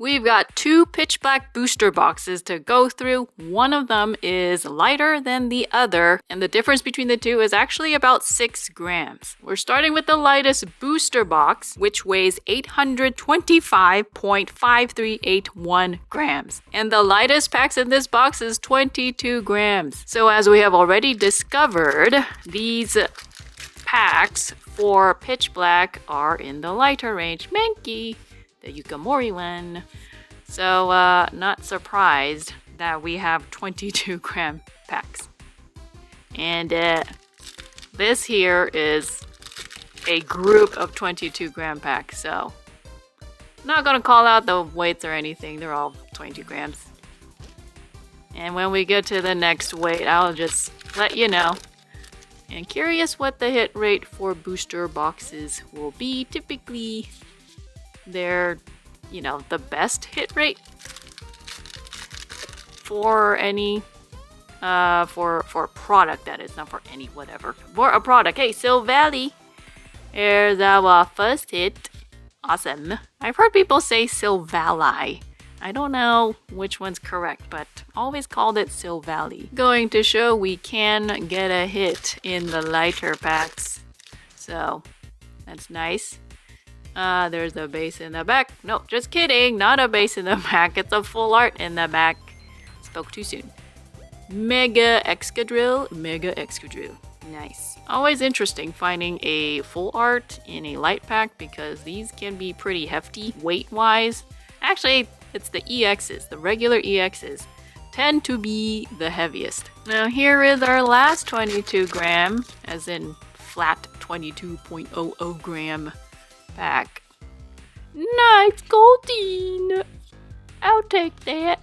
We've got two pitch black booster boxes to go through. One of them is lighter than the other, and the difference between the two is actually about 6 grams. We're starting with the lightest booster box, which weighs 825.5381 grams. And the lightest packs in this box is 22 grams. So as we have already discovered, these packs for pitch black are in the lighter range. Mankey! The Yukamori one. So, not surprised that we have 22 gram packs. And this here is a group of 22 gram packs. So, not gonna call out the weights or anything. They're all 22 grams. And when we get to the next weight, I'll just let you know. And curious what the hit rate for booster boxes will be. Typically, they're, you know, the best hit rate for any, for a product, that is, not for any whatever. For a product. Hey, Sil Valley, here's our first hit. Awesome. I've heard people say Sil Valley. I don't know which one's correct, but always called it Sil Valley. Going to show we can get a hit in the lighter packs. So, that's nice. There's a base in the back. No, just kidding. Not a base in the back. It's a full art in the back. Spoke too soon. Mega Excadrill. Mega Excadrill. Nice. Always interesting finding a full art in a light pack because these can be pretty hefty weight-wise. Actually, it's the EXs. The regular EXs tend to be the heaviest. Now here is our last 22 gram, as in flat 22.00 gram pack. Nice Goldeen! I'll take that.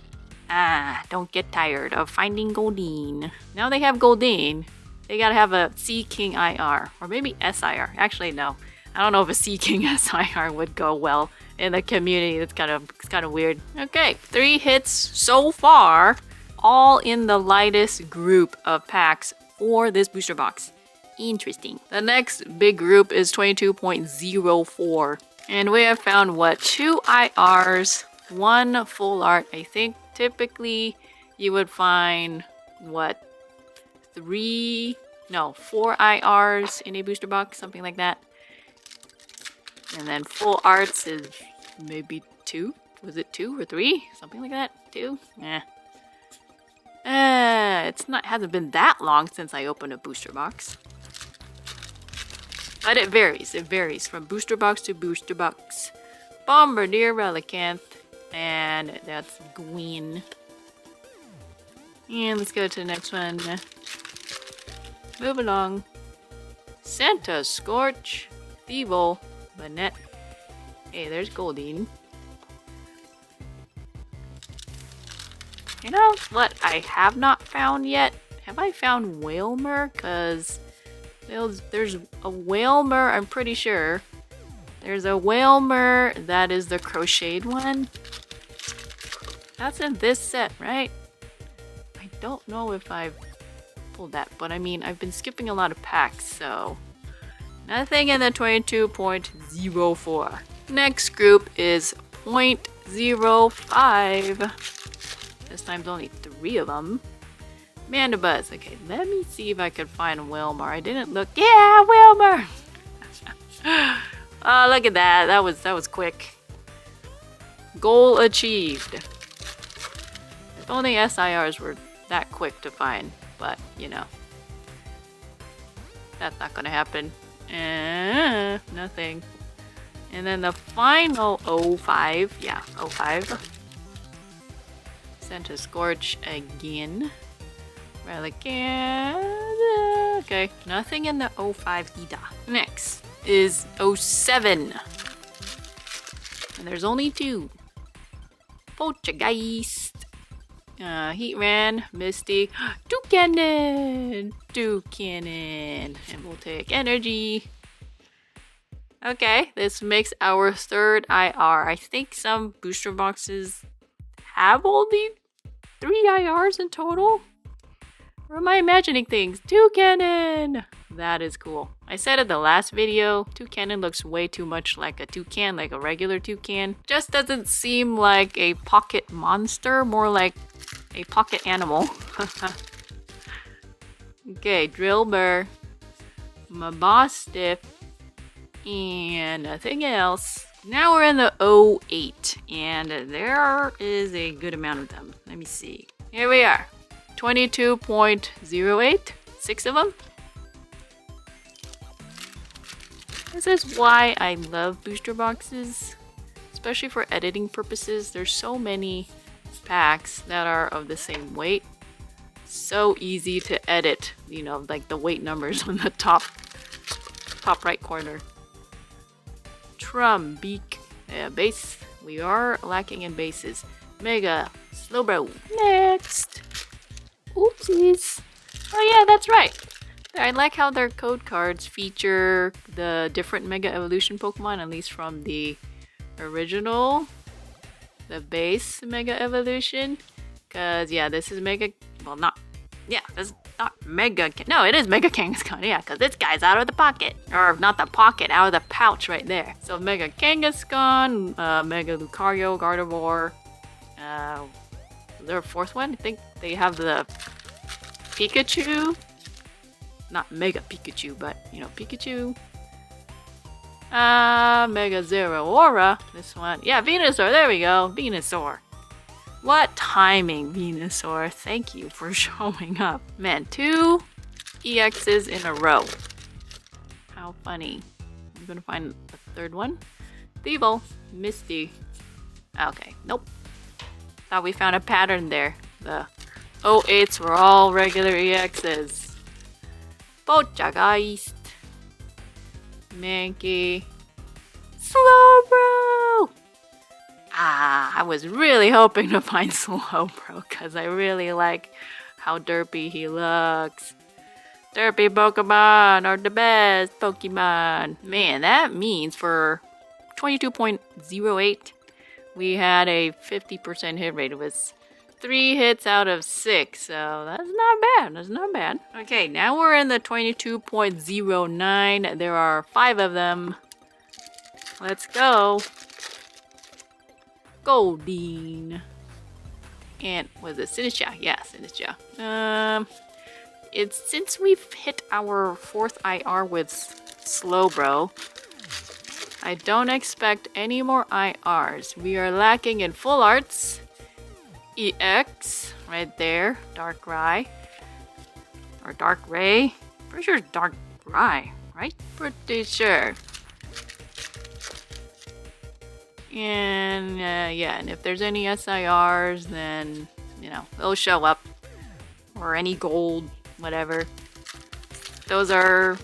Don't get tired of finding Goldeen. Now they have Goldeen, they gotta have a Sea King IR. Or maybe SIR. Actually, no. I don't know if a Sea King SIR would go well in the community. It's kind of weird. Okay, 3 hits so far, all in the lightest group of packs for this booster box. Interesting. The next big group is 22.04. And we have found, what, 2 IRs, 1 full art. I think typically you would find, what, 4 IRs in a booster box, something like that. And then full arts is maybe 2. Was it 2 or 3? Something like that. 2? Hasn't been that long since I opened a booster box. But it varies. It varies from booster box to booster box. Bombardier Relicanth. And that's Gwyn. And let's go to the next one. Move along. Santa Scorch. Feeble. Banette. Hey, there's Goldeen. You know what I have not found yet? Have I found Whalmer? Because there's a Whalmer, I'm pretty sure. There's a Whalmer that is the crocheted one. That's in this set, right? I don't know if I've pulled that, but I mean, I've been skipping a lot of packs, so nothing in the 22.04. Next group is 0.05. This time there's only 3 of them. Mandibuzz. Okay, let me see if I can find Wilmer. I didn't look. Yeah, Wilmer! Oh, look at that. That was quick. Goal achieved. If only SIRs were that quick to find, but you know. That's not gonna happen. Nothing. And then the final 05. Yeah, 05. Santa Scorch again. Relicanth. Okay, nothing in the 05 either. Next is 07. And there's only 2. Poltergeist. Heatran, Misty, Toucanon. And we'll take energy. Okay, this makes our 3rd IR. I think some booster boxes have only 3 IRs in total. Or am I imagining things? Toucanon! That is cool. I said in the last video, toucanon looks way too much like a toucan, like a regular toucan. Just doesn't seem like a pocket monster, more like a pocket animal. Okay, Drillbur, Mabostiff, and nothing else. Now we're in the 08, and there is a good amount of them. Let me see. Here we are. 22.08, 6 of them. This is why I love booster boxes, especially for editing purposes. There's so many packs that are of the same weight. So easy to edit, you know, like the weight numbers on the top right corner. Trumbeak, base. We are lacking in bases. Mega Slowbro next. Oopsies. Oh yeah, that's right. I like how their code cards feature the different Mega Evolution Pokemon, at least from the original, the base Mega Evolution. Cause yeah, this is Mega. Well, not. Yeah, this is not Mega. No, it is Mega Kangaskhan. Yeah, cause this guy's out of the pocket, or not the pocket, out of the pouch right there. So Mega Kangaskhan, Mega Lucario, Gardevoir. Is there a fourth one? I think they have the Pikachu. Not Mega Pikachu, but you know, Pikachu. Mega Zeraora. This one. Yeah, Venusaur. There we go. Venusaur. What timing, Venusaur. Thank you for showing up. Man, 2 EXs in a row. How funny. I'm gonna find a third one. Thievul. Misty. Okay, nope. Thought we found a pattern there. The 08s were all regular EXs. Poltergeist. Mankey. Slowbro! I was really hoping to find Slowbro because I really like how derpy he looks. Derpy Pokemon are the best Pokemon. Man, that means for 22.08, we had a 50% hit rate. It was 3 hits out of 6, so that's not bad. That's not bad. Okay, now we're in the 22.09. There are 5 of them. Let's go. Goldeen. And was it Sinistcha? Yeah, Sinistcha. It's since we've hit our 4th IR with Slowbro, I don't expect any more IRs. We are lacking in full arts. EX right there, Darkrai or Darkrai. Pretty sure it's Darkrai, right? Pretty sure. And yeah, and if there's any SIRs, then you know they'll show up, or any gold, whatever. Those are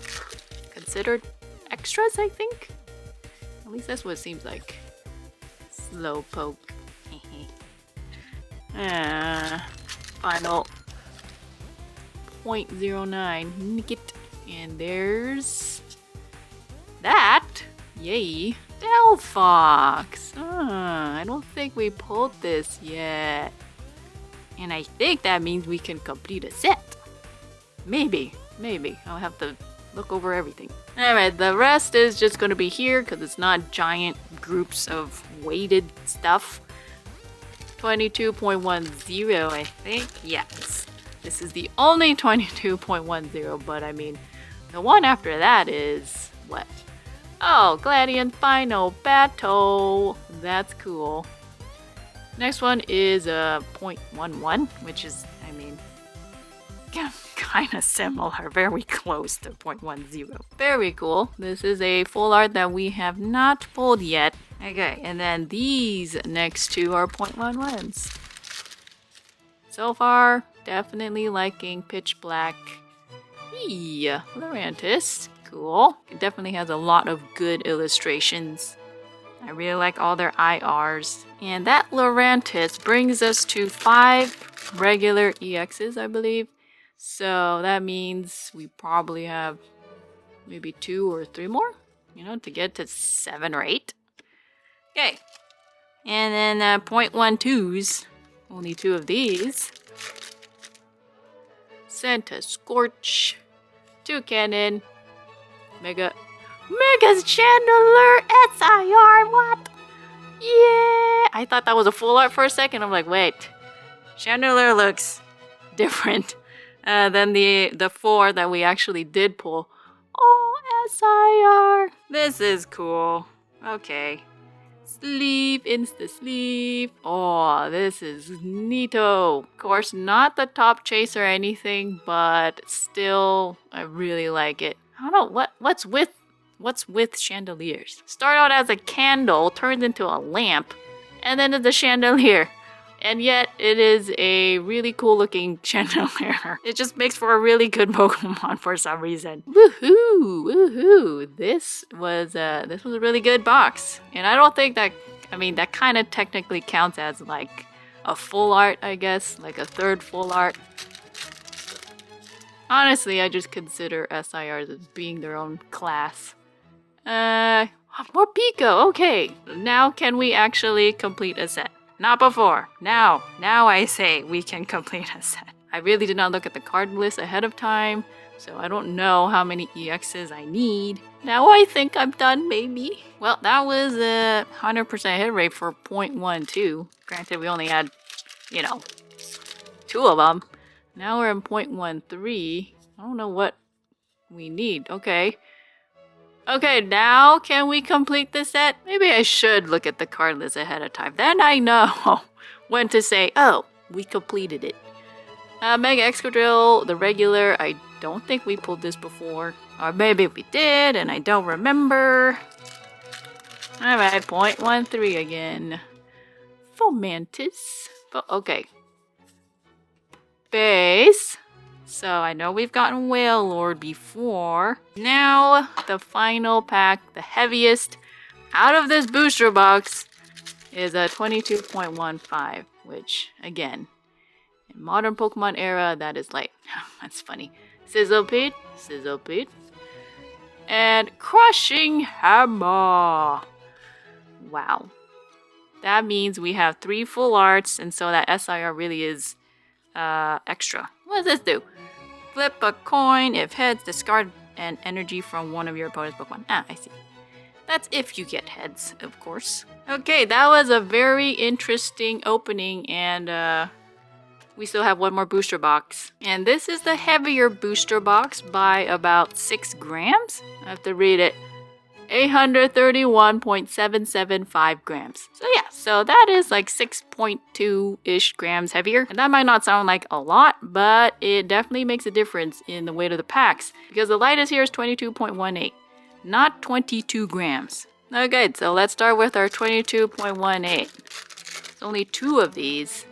considered extras, I think. At least that's what it seems like. Slowpoke. Final 0.09. Nick it. And there's that. Yay. Delphox. I don't think we pulled this yet. And I think that means we can complete a set. Maybe. I'll have to look over everything. Alright, the rest is just going to be here because it's not giant groups of weighted stuff. 22.10, I think. Yes. This is the only 22.10, but I mean, the one after that is what? Oh, Gladiant Final Battle. That's cool. Next one is 0.11, which is, I mean, kind of similar, very close to 0.10. Very cool. This is a full art that we have not pulled yet. Okay, and then these next two are 0.11s. So far, definitely liking Pitch Black. Lurantis. Cool. It definitely has a lot of good illustrations. I really like all their IRs. And that Lurantis brings us to 5 regular EXs, I believe. So that means we probably have maybe 2 or 3 more, you know, to get to 7 or 8. Okay. And then 0.12s. Only 2 of these. Santa Scorch, 2 Cannon, Mega Chandelier SIR, what? Yeah! I thought that was a full art for a second. I'm like, wait. Chandelier looks different than the 4 that we actually did pull. Oh, SIR! This is cool. Okay. Sleeve, insta sleeve. Oh, this is neato. Of course, not the top chase or anything, but still, I really like it. I don't know what's with chandeliers. Start out as a candle, turns into a lamp, and then it's a chandelier. And yet, it is a really cool looking chandelier. It just makes for a really good Pokemon for some reason. Woohoo! Woohoo! This was a really good box. And I don't think that, I mean, that kind of technically counts as like a full art, I guess. Like a third full art. Honestly, I just consider SIRs as being their own class. More Pico! Okay, now can we actually complete a set? Not before. Now I say we can complete a set. I really did not look at the card list ahead of time, so I don't know how many EXs I need. Now I think I'm done, maybe. Well, that was a 100% hit rate for 0.12. Granted, we only had, 2 of them. Now we're in 0.13. I don't know what we need. Okay. Okay, now can we complete the set? Maybe I should look at the card list ahead of time. Then I know when to say, oh, we completed it. Mega Excadrill, the regular. I don't think we pulled this before. Or maybe we did and I don't remember. Alright, 0.13 again. Fomantis. Okay. Base. So I know we've gotten Whale Lord before. Now the final pack, the heaviest out of this booster box, is a 22.15, which again, in modern Pokemon era, that is like, that's funny. Sizzlepede, and Crushing Hammer. Wow. That means we have 3 full arts, and so that SIR really is extra. What does this do? Flip a coin. If heads, discard an energy from one of your opponent's Pokemon. Ah, I see. That's if you get heads, of course. Okay, that was a very interesting opening, and we still have 1 more booster box. And this is the heavier booster box by about 6 grams. I have to read it. 831.775 grams. So yeah, so that is like 6.2-ish grams heavier. And that might not sound like a lot, but it definitely makes a difference in the weight of the packs. Because the lightest here is 22.18, not 22 grams. Okay, so let's start with our 22.18. There's only 2 of these.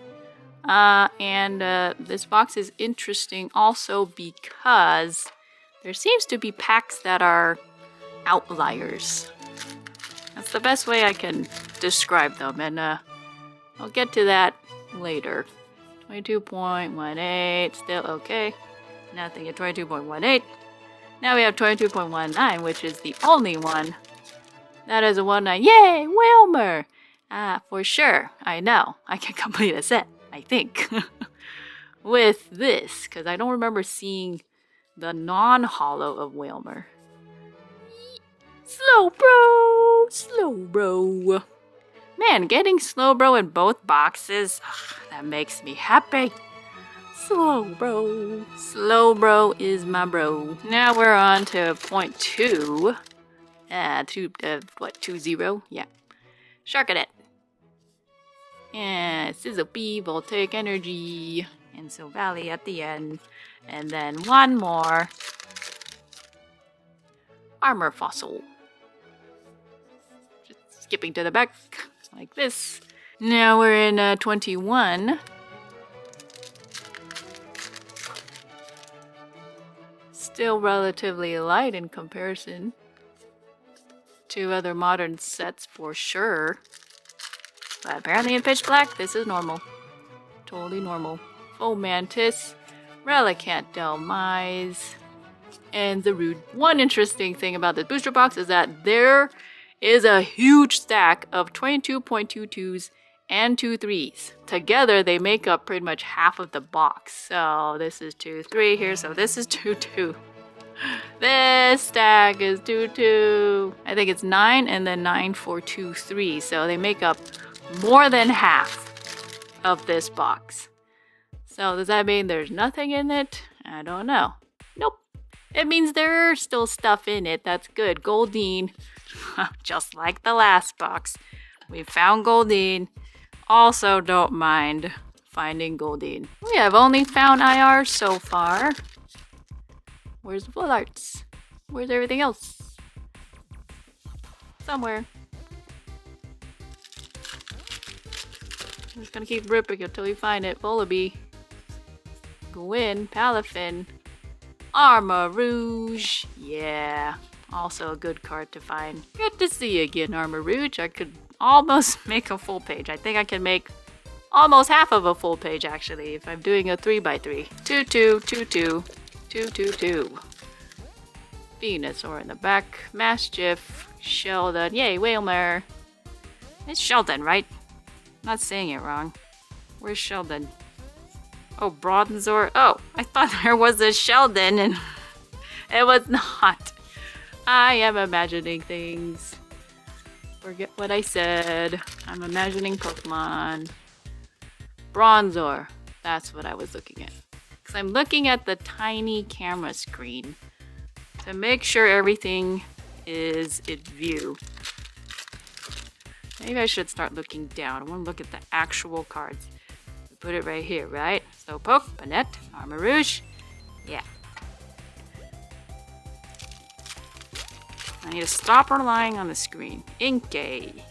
This box is interesting also because there seems to be packs that are outliers. That's the best way I can describe them, and I'll get to that later. 22.18, still okay. Nothing at 22.18. Now we have 22.19, which is the only one that is a 19. Yay, Wilmer! For sure, I know. I can complete a set, I think, with this, because I don't remember seeing the non-holo of Wilmer. Slowbro. Man, getting Slowbro in both boxes, that makes me happy. Slowbro is my bro. Now we're on to 0.2. 20? Yeah. Sharkadet. And Sizzlepede, Voltaic Energy, and Silvally at the end. And then 1 more. Armor Fossil. Just skipping to the back, like this. Now we're in 21. Still relatively light in comparison to other modern sets for sure. But apparently in Pitch Black, this is normal. Totally normal. Fomantis, Relicanth Delmise, and Zarude. One interesting thing about this booster box is that there is a huge stack of 22.22s and 2 3s. Together, they make up pretty much half of the box. So this is 2 3 here, so this is 2 2. This stack is 2 2. I think it's 9 and then 9 4 2 3. So they make up more than half of this box. So does that mean there's nothing in it? I don't know. Nope. It means there's still stuff in it. That's good. Goldine. Just like the last box. We found Goldine. Also don't mind finding Goldine. We have only found IR so far. Where's the full arts? Where's everything else? Somewhere. I'm just gonna keep ripping until you find it. Volibee. Gwyn, Palafin, Armor Rouge. Yeah, also a good card to find. Good to see you again, Armor Rouge. I could almost make a full page. I think I can make almost half of a full page actually if I'm doing a 3x3. 2 2 2 2 2 2 2. Venusaur in the back. Mastiff, Sheldon. Yay, Whalmer. It's Sheldon, right? Not saying it wrong. Where's Sheldon? Oh, Bronzor. Oh, I thought there was a Sheldon and it was not. I am imagining things. Forget what I said. I'm imagining Pokemon. Bronzor. That's what I was looking at. Because I'm looking at the tiny camera screen to make sure everything is in view. Maybe I should start looking down. I want to look at the actual cards. Put it right here, right? Slowpoke, Banette, Armor Rouge. Yeah. I need to stop relying on the screen. Inkay.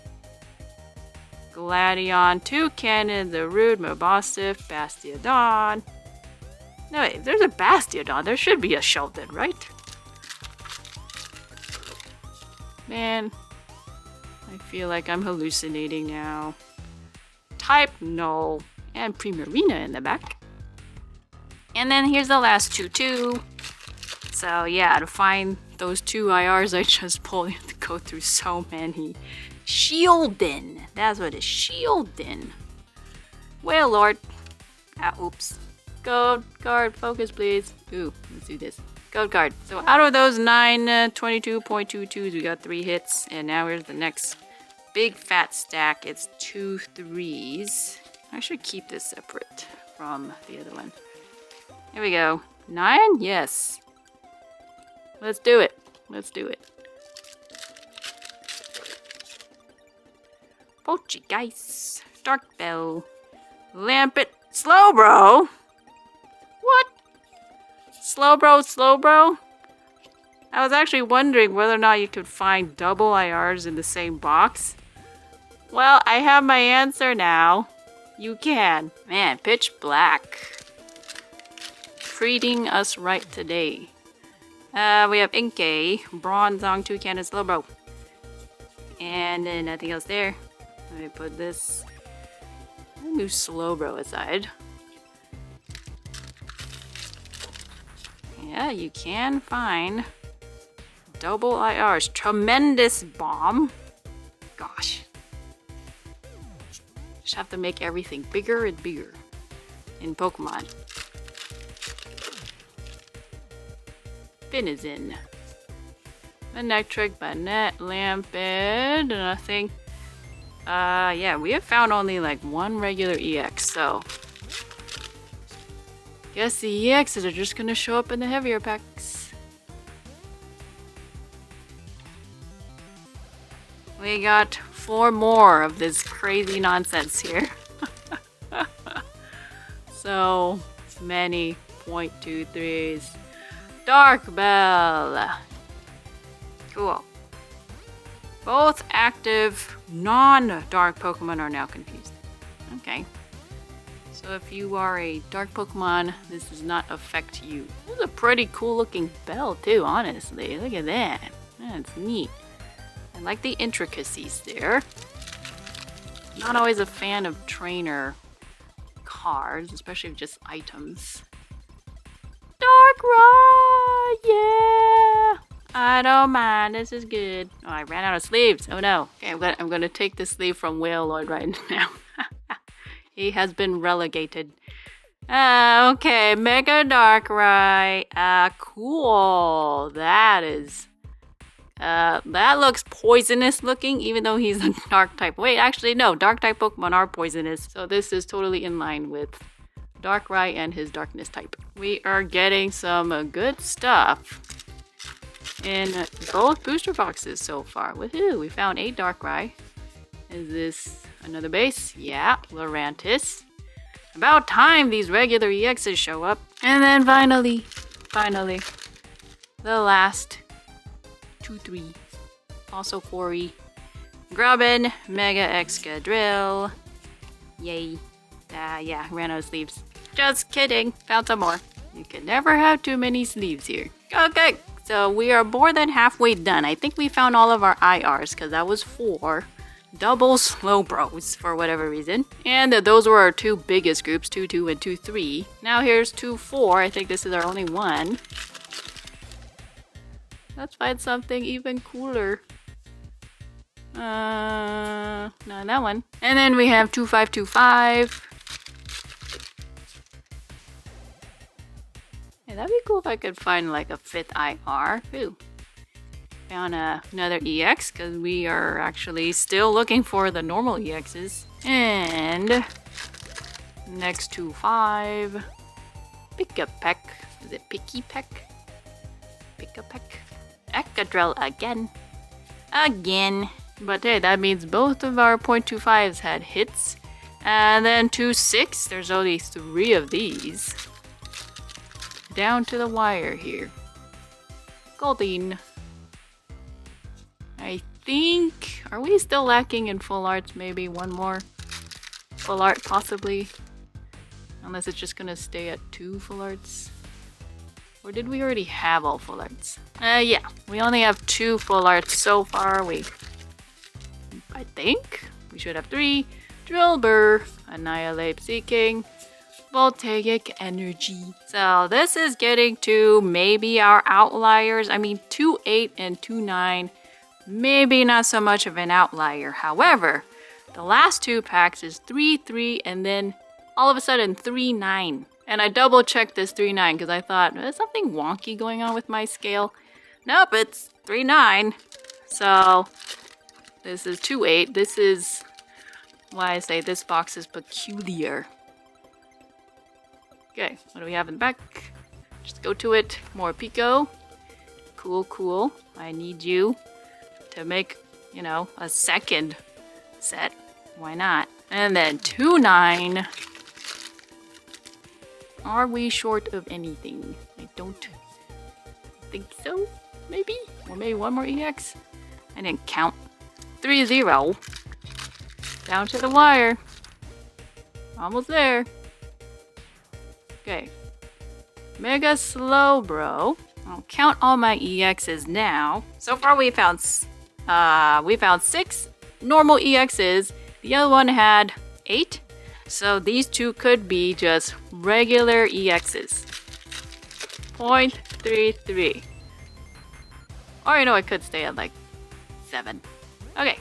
Gladion, Toucannon, the Rude, Mabosif, Bastiodon. No, wait, if there's a Bastiodon, there should be a Sheldon, right? Man, I feel like I'm hallucinating now. Type Null. And Primarina in the back. And then here's the last 2 2. So yeah, to find those 2 IRs I just pulled, you have to go through so many. Shieldin. That's what it is. Shieldin. Well, Lord. Ah, oops. Code card, focus please. Ooh, let's do this. Code card. So out of those 9 22.22s, we got 3 hits. And now here's the next big fat stack. It's 2 3s. I should keep this separate from the other one. Here we go. 9? Yes. Let's do it. Let's do it. Poltergeist, Dark Bell, Lampet, Slowbro. What? Slowbro? I was actually wondering whether or not you could find double IRs in the same box. Well, I have my answer now. You can. Man, Pitch Black. Treating us right today. We have Inkay, Bronzong, Toucannon, Slowbro. And then nothing else there. Let me put this. I'll move Slowbro aside. Yeah, you can find double IRs. Tremendous Bomb. Gosh. Just have to make everything bigger and bigger in Pokemon. Finizen. Electric, Banette, Lampet, nothing. Yeah, we have found only like 1 regular EX, so guess the EXs are just gonna show up in the heavier packs. We got 4 more of this crazy nonsense here. So many 0.23s. Dark Bell. Cool. Both active non-dark Pokemon are now confused. Okay. So if you are a dark Pokemon, this does not affect you. This is a pretty cool looking bell too, honestly. Look at that. That's neat. I like the intricacies there. Not always a fan of trainer cards, especially just items. Darkrai! Yeah! I don't mind. This is good. Oh, I ran out of sleeves. Oh no. Okay, I'm gonna take the sleeve from Whale Lord right now. He has been relegated. Okay, Mega Darkrai. Cool. That is... that looks poisonous looking, even though he's a dark type. Wait, actually, no. Dark type Pokemon are poisonous. So this is totally in line with Darkrai and his darkness type. We are getting some good stuff in both booster boxes so far. Woohoo! We found 8 Darkrai. Is this another base? Yeah, Lurantis. About time these regular EXs show up. And then finally, the last 2-3. Also Quarry. Grubbin, Mega Excadrill. Yay. Yeah, ran out of sleeves. Just kidding. Found some more. You can never have too many sleeves here. Okay, so we are more than halfway done. I think we found all of our IRs because that was 4. Double Slowbros for whatever reason. And those were our 2 biggest groups, 2-2 and 2-3. Now here's 2-4. I think this is our only one. Let's find something even cooler. Not that one. And then we have 2-5-2-5. Yeah, that'd be cool if I could find like a 5th IR. Ooh. Found another EX because we are actually still looking for the normal EXs. And next to 5, Pick-a-Peck. Is it Picky-Peck? Pick-a-Peck. Excadrill again. But hey, that means both of our 0.25s had hits. And then 2-6, there's only 3 of these. Down to the wire here. Goldeen. I think... Are we still lacking in full arts? Maybe one more full art, possibly. Unless it's just gonna stay at 2 full arts. Or did we already have all full arts? Yeah. We only have 2 full arts so far. I think we should have 3. Drillbur, Annihilate Seeking, Voltaic Energy. So this is getting to maybe our outliers. I mean, 2-8 and 2-9. Maybe not so much of an outlier. However, the last 2 packs is 3-3 and then all of a sudden 3-9. And I double checked this 3-9 because I thought, there's something wonky going on with my scale. Nope, it's 3-9. So this is 2-8. This is why I say this box is peculiar. Okay, what do we have in the back? Just go to it. More Pico. Cool. I need you to make, you know, a second set. Why not? And then 2-9. Are we short of anything? I don't think so. Maybe? Or maybe one more EX? I didn't count. 3-0. Down to the wire. Almost there. Okay. Mega Slowbro. I'll count all my EXs now. So far we found 6 normal EXs. The other one had 8. So these 2 could be just regular EXs. 0.33. Or you know, I could stay at like 7. Okay.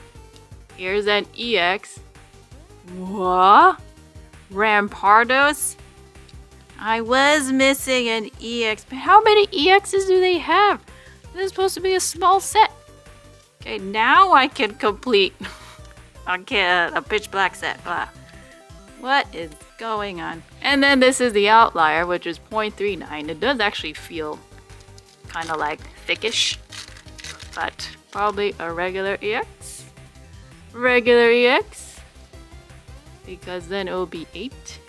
Here's an EX. What? Rampardos? I was missing an EX. But how many EXs do they have? This is supposed to be a small set. Okay, now I can complete a pitch black set. Blah. What is going on? And then this is the outlier, which is 0.39. It does actually feel kind of like thickish, but probably a regular EX. Regular EX. Because then it will be 8.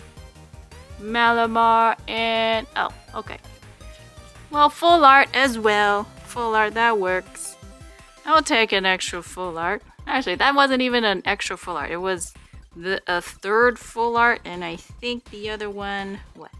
Malamar and... oh, okay. Well, full art as well. Full art, that works. I'll take an extra full art. Actually, that wasn't even an extra full art. It was a 3rd full art, and I think the other one... what?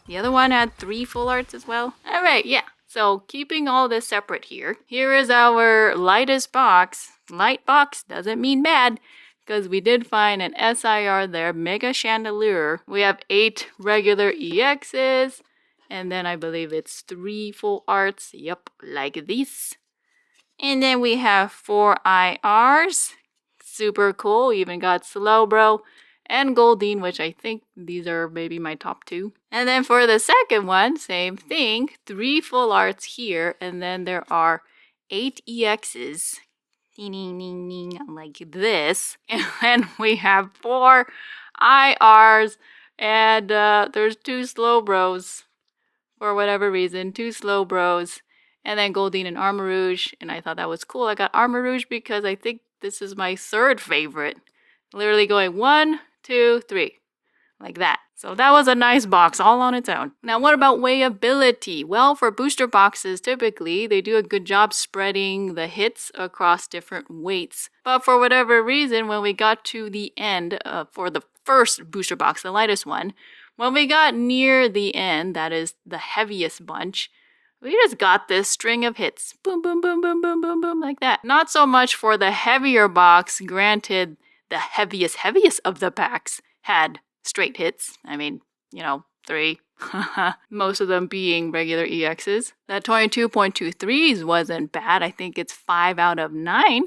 The other one had 3 full arts as well? Alright, yeah. So, keeping all this separate here. Here is our lightest box. Light box doesn't mean bad, because we did find an SIR there, Mega Chandelier. We have 8 regular EXs, and then I believe it's 3 full arts. Yep, like this. And then we have 4 IRs. Super cool. We even got Slowbro and Goldine, which I think these are maybe my top 2. And then for the second one, same thing, 3 full arts here, and then there are 8 EXs. Ding, ding, ding, ding, like this. And we have 4 IRs, and there's 2 slow bros. For whatever reason, 2 slow bros, and then Goldine and Armarouge, and I thought that was cool. I got Armarouge because I think this is my 3rd favorite. Literally going 1, 2, 3, like that. So that was a nice box all on its own. Now what about weighability? Well, for booster boxes, typically they do a good job spreading the hits across different weights. But for whatever reason, when we got to the end for the first booster box, the lightest one, when we got near the end, that is the heaviest bunch, we just got this string of hits. Boom, boom, boom, boom, boom, boom, boom, like that. Not so much for the heavier box. Granted, the heaviest of the packs had straight hits. I mean, 3. Most of them being regular EXs. That 22.23s wasn't bad. I think it's 5 out of 9.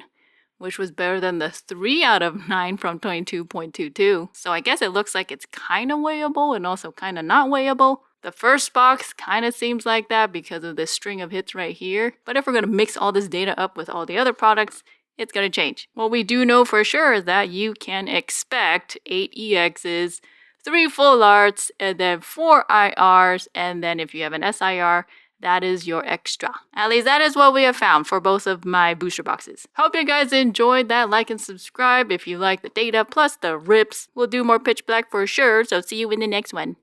Which was better than the 3 out of 9 from 22.22. So I guess it looks like it's kind of weighable and also kind of not weighable. The first box kind of seems like that because of this string of hits right here. But if we're going to mix all this data up with all the other products, it's going to change. What we do know for sure is that you can expect 8 EXs, 3 full arts, and then 4 IRs, and then if you have an SIR, that is your extra. At least that is what we have found for both of my booster boxes. Hope you guys enjoyed that. Like and subscribe if you like the data plus the rips. We'll do more pitch black for sure, so see you in the next one.